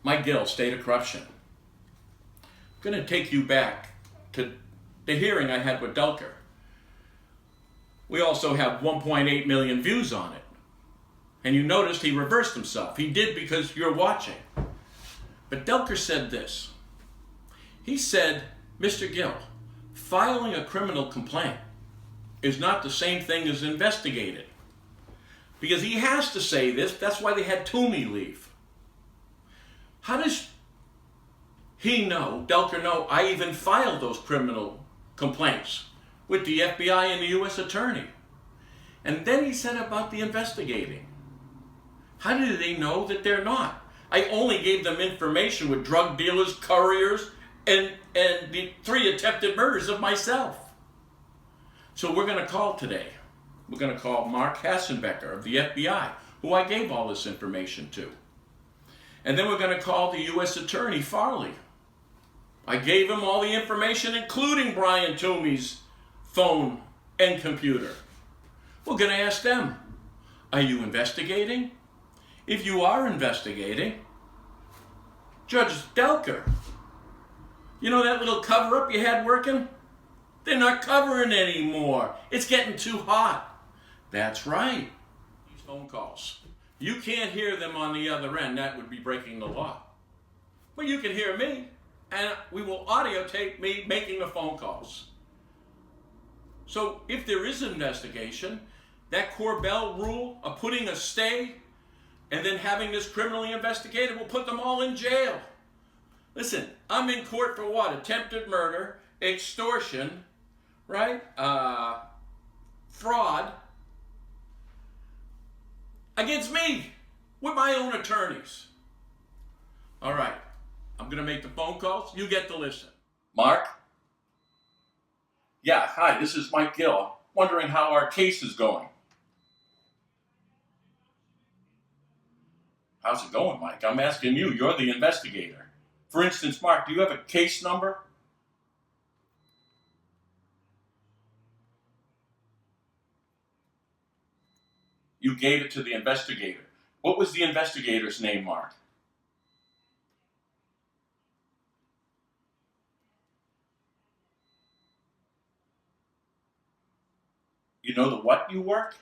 My Gill, State of Corruption. I'm going to take you back to the hearing I had with Delker. We also have 1.8 million views on it. And you noticed he reversed himself. He did because you're watching. But Delker said this. He said, Mr. Gill, filing a criminal complaint is not the same thing as investigated. Because he has to say this, that's why they had Toomey leave. How does he know, Delker know, I even filed those criminal complaints with the FBI and the U.S. Attorney? And then he said about the investigating. How do they know that they're not? I only gave them information with drug dealers, couriers, and the 3 attempted murders of myself. So we're going to call today. We're going to call Mark Hassen Becker of the FBI, who I gave all this information to. And then we're going to call the U.S. Attorney, Farley. I gave him all the information, including Brian Toomey's phone and computer. We're going to ask them, are you investigating? If you are investigating, Judge Delker, you know that little cover-up you had working? They're not covering anymore. It's getting too hot. That's right. These phone calls. You can't hear them on the other end. That would be breaking the law. But you can hear me, and we will audio tape me making the phone calls. So if there is an investigation, that Corbell rule of putting a stay and then having this criminally investigated will put them all in jail. Listen, I'm in court for what? Attempted murder, extortion, right? Fraud. Against me, with my own attorneys. All right, I'm going to make the phone calls. You get to listen. Mark? Yeah, hi, this is Mike Gill. Wondering how our case is going. How's it going, Mike? I'm asking you. You're the investigator. For instance, Mark, do you have a case number? You gave it to the investigator. What was the investigator's name, Mark? You know the what you work?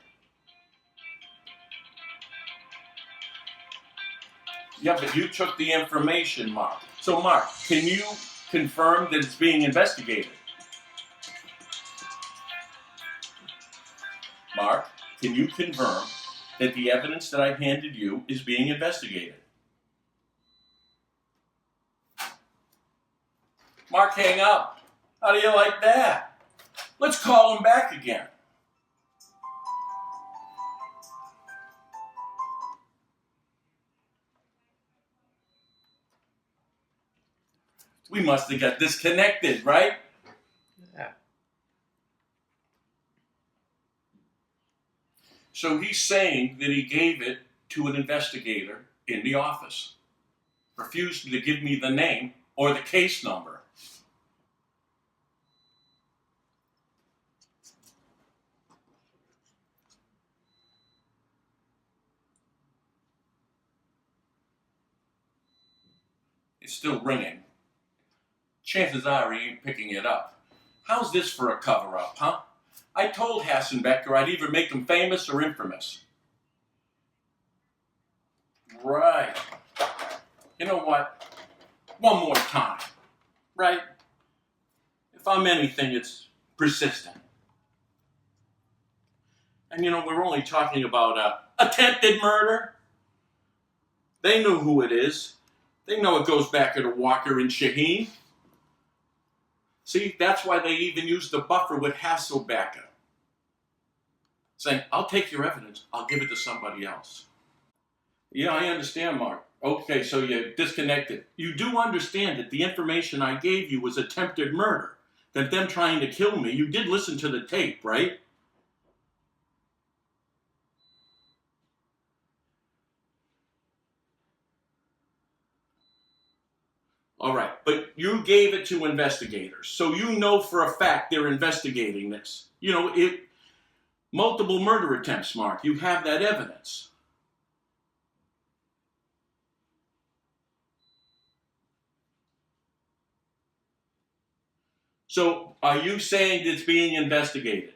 Yeah, but you took the information, Mark. So, Mark, can you confirm that it's being investigated? Mark, can you confirm that the evidence that I handed you is being investigated? Mark, hang up. How do you like that? Let's call him back again. We must have got disconnected, right? Yeah. So he's saying that he gave it to an investigator in the office. Refused to give me the name or the case number. It's still ringing. Chances are he ain't picking it up. How's this for a cover-up, huh? I told Hassen Becker I'd either make him famous or infamous. Right. You know what? One more time. Right? If I'm anything, it's persistent. And you know, we're only talking about attempted murder. They know who it is. They know it goes back to Walker and Shaheen. See, that's why they even used the buffer with Hassen Becker. Saying, I'll take your evidence, I'll give it to somebody else. Yeah, I understand, Mark. Okay, so you're disconnected. You do understand that the information I gave you was attempted murder, that them trying to kill me. You did listen to the tape, right? All right, but you gave it to investigators, so you know for a fact they're investigating this. You know, multiple murder attempts, Mark. You have that evidence. So are you saying it's being investigated?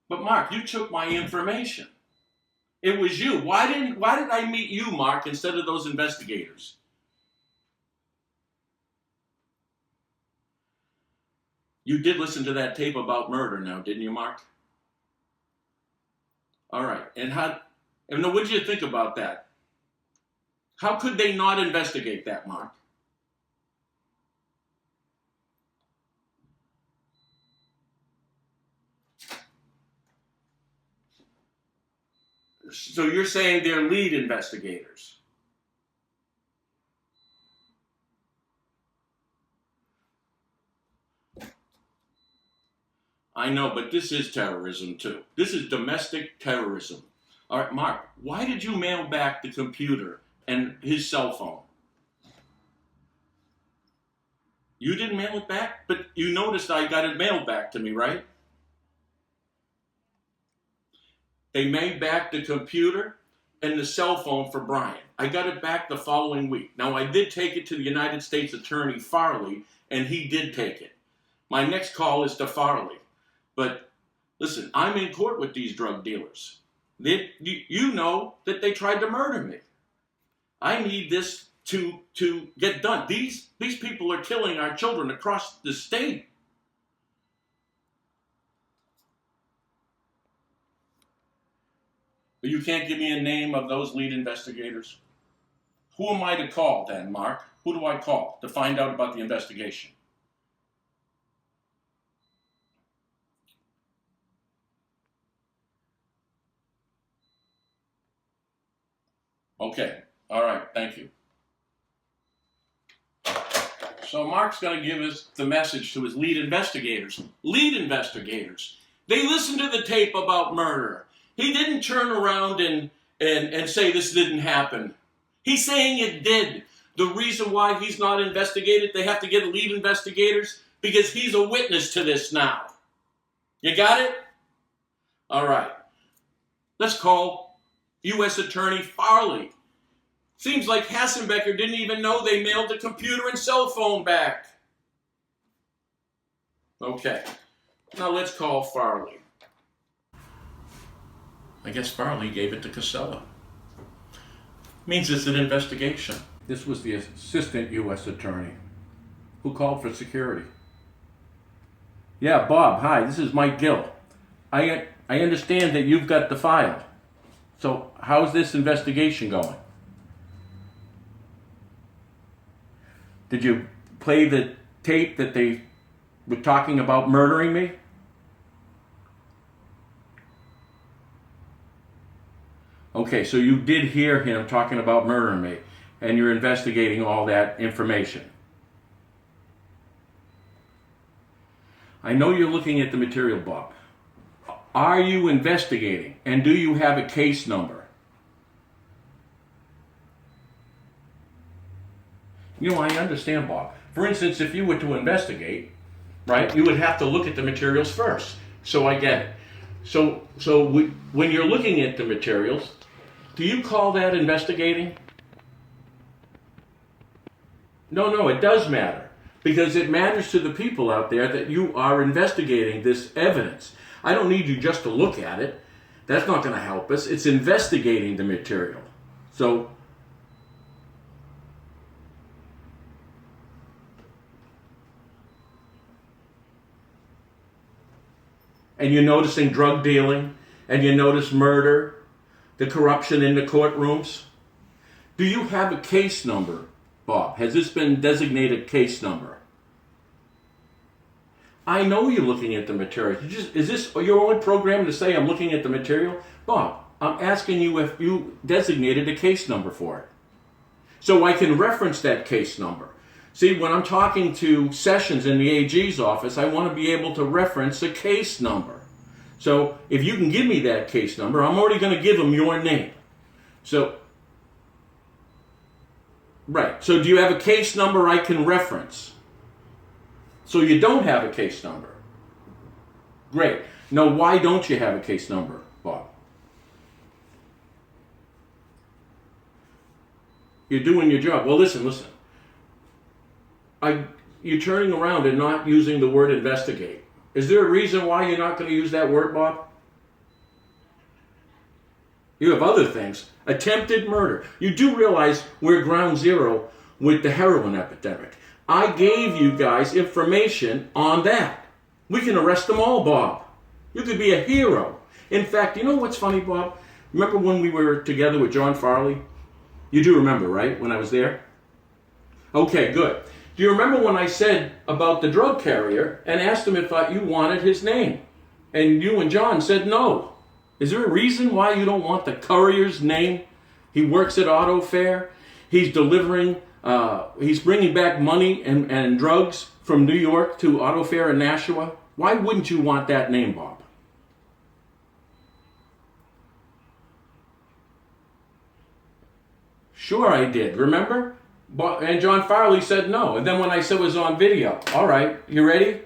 But Mark, you took my information. It was you. Why did I meet you, Mark, instead of those investigators? You did listen to that tape about murder now, didn't you, Mark? All right. And what did you think about that? How could they not investigate that, Mark? So you're saying they're lead investigators? I know, but this is terrorism too. This is domestic terrorism. All right, Mark, why did you mail back the computer and his cell phone? You didn't mail it back, but you noticed I got it mailed back to me, right? They made back the computer and the cell phone for Brian. I got it back the following week. Now, I did take it to the United States Attorney Farley, and he did take it. My next call is to Farley. But listen, I'm in court with these drug dealers. You know that they tried to murder me. I need this to get done. These people are killing our children across the state. But you can't give me a name of those lead investigators? Who am I to call then, Mark? Who do I call to find out about the investigation? Okay, all right, thank you. So Mark's going to give us the message to his lead investigators. Lead investigators. They listened to the tape about murder. He didn't turn around and say this didn't happen. He's saying it did. The reason why he's not investigated, they have to get lead investigators, because he's a witness to this now. You got it? All right. Let's call U.S. Attorney Farley. Seems like Hassen Becker didn't even know they mailed the computer and cell phone back. Okay. Now let's call Farley. I guess Farley gave it to Casella. Means it's an investigation. This was the assistant U.S. attorney who called for security. Yeah, Bob, hi, this is Mike Gill. I understand that you've got the file. So how's this investigation going? Did you play the tape that they were talking about murdering me? Okay, so you did hear him talking about murdering me, and you're investigating all that information. I know you're looking at the material, Bob. Are you investigating, and do you have a case number? You know, I understand, Bob. For instance, if you were to investigate, right, you would have to look at the materials first. So I get it. So when you're looking at the materials, do you call that investigating? No, it does matter. Because it matters to the people out there that you are investigating this evidence. I don't need you just to look at it. That's not going to help us. It's investigating the material. So, and you're noticing drug dealing, and you notice murder, the corruption in the courtrooms. Do you have a case number, Bob? Has this been designated case number? I know you're looking at the material. Is this your only program to say I'm looking at the material? Bob, I'm asking you if you designated a case number for it. So I can reference that case number. See, when I'm talking to Sessions in the AG's office, I want to be able to reference a case number. So if you can give me that case number, I'm already going to give them your name. So, right. So do you have a case number I can reference? So you don't have a case number. Great. Now, why don't you have a case number, Bob? You're doing your job. Well, listen. You're turning around and not using the word investigate. Is there a reason why you're not going to use that word, Bob? You have other things. Attempted murder. You do realize we're ground zero with the heroin epidemic. I gave you guys information on that. We can arrest them all, Bob. You could be a hero. In fact, you know what's funny, Bob? Remember when we were together with John Farley? You do remember, right, when I was there? Okay, good. Do you remember when I said about the drug carrier and asked him if you wanted his name? And you and John said no. Is there a reason why you don't want the courier's name? He works at Auto Fair. He's delivering, he's bringing back money and drugs from New York to Auto Fair in Nashua. Why wouldn't you want that name, Bob? Sure I did, remember? And John Farley said no. And then when I said it was on video, all right, you ready?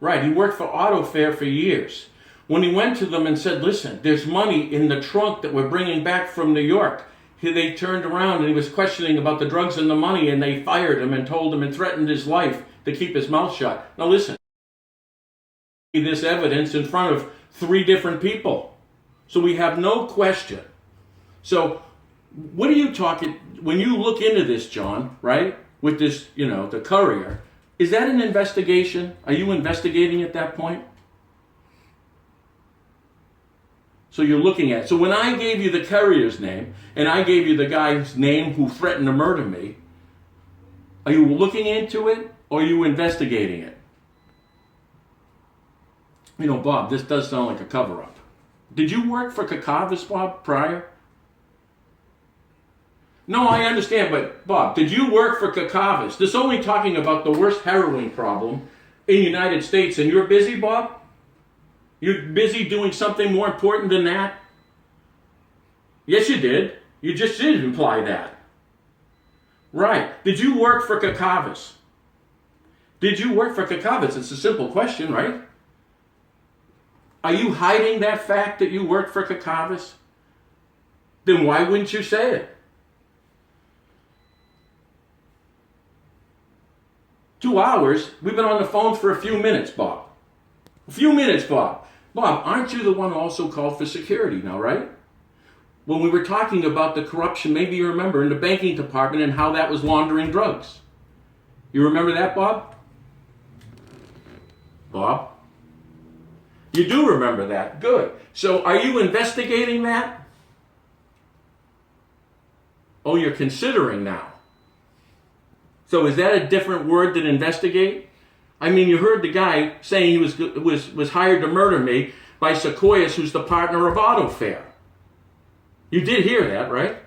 Right, he worked for Auto Fair for years. When he went to them and said, listen, there's money in the trunk that we're bringing back from New York, they turned around and he was questioning about the drugs and the money, and they fired him and told him and threatened his life to keep his mouth shut. Now listen, this evidence in front of 3 different people. So we have no question. So what are you talking, when you look into this, John, right, with this, the courier, is that an investigation? Are you investigating at that point? So you're looking at it. So when I gave you the courier's name, and I gave you the guy's name who threatened to murder me, are you looking into it, or are you investigating it? Bob, this does sound like a cover-up. Did you work for Kakavas, Bob, prior? No, I understand, but Bob, did you work for Kakavas? This is only talking about the worst heroin problem in the United States, and you're busy, Bob? You're busy doing something more important than that? Yes, you did. You just did imply that. Right. Did you work for Kakavas? Did you work for Kakavas? It's a simple question, right? Are you hiding that fact that you worked for Kakavas? Then why wouldn't you say it? 2 hours? We've been on the phone for a few minutes, Bob. A few minutes, Bob. Bob, aren't you the one who also called for security now, right? When we were talking about the corruption, maybe you remember, in the banking department and how that was laundering drugs. You remember that, Bob? Bob? You do remember that. Good. So are you investigating that? Oh, you're considering now. So is that a different word than investigate? I mean, you heard the guy saying he was hired to murder me by Sequoias, who's the partner of Auto Fair. You did hear that, right?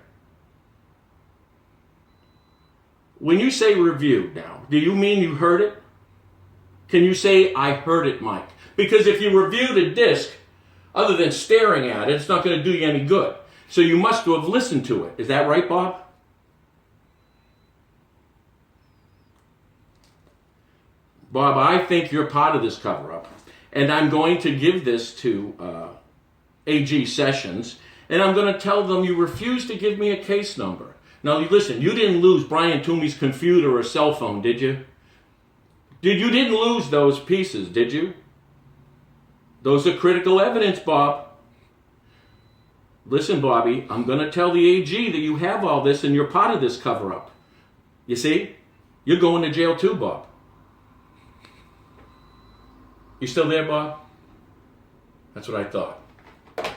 When you say reviewed now, do you mean you heard it? Can you say, I heard it, Mike? Because if you reviewed a disc, other than staring at it, it's not going to do you any good. So you must have listened to it. Is that right, Bob? Bob, I think you're part of this cover-up. And I'm going to give this to AG Sessions, and I'm going to tell them you refuse to give me a case number. Now, listen, you didn't lose Brian Toomey's computer or cell phone, did you? You didn't lose those pieces, did you? Those are critical evidence, Bob. Listen, Bobby, I'm going to tell the AG that you have all this and you're part of this cover-up. You see? You're going to jail too, Bob. You still there, Bob? That's what I thought.